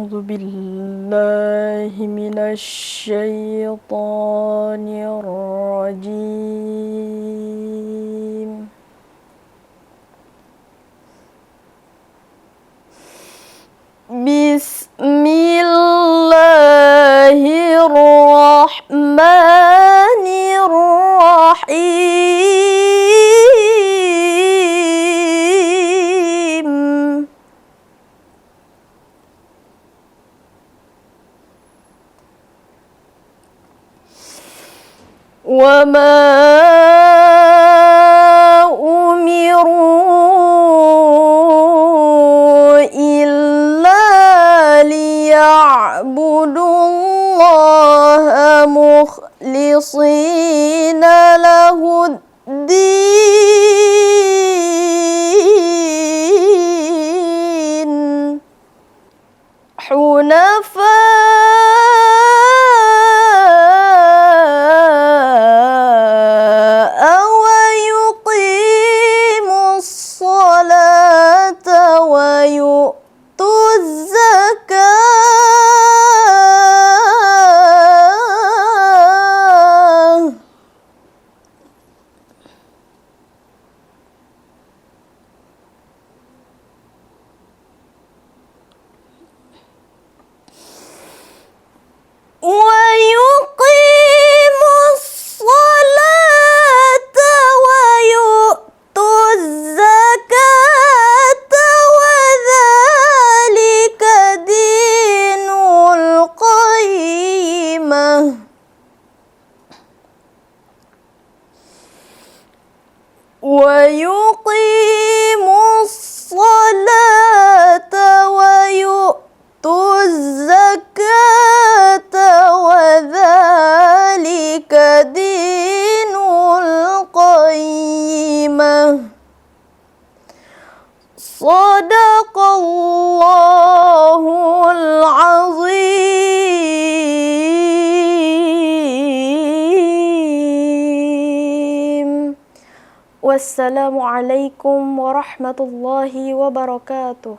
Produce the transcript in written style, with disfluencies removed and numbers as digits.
أعوذ بالله من الشيطان الرجيم. بسم الله الرحمن الرحيم. وما أمروا إلا ليعبدوا الله مخلصين له الدين حنفاء ويقيموا الصلاة ويؤتوا الزكاة ويقيموا الصلاة ويؤتوا الزكاة وذلك دين القيمة. ويقيموا الصلاة ويؤتوا الزكاة وذلك دين القيمة. صدق الله العظيم. والسلام عليكم ورحمة الله وبركاته.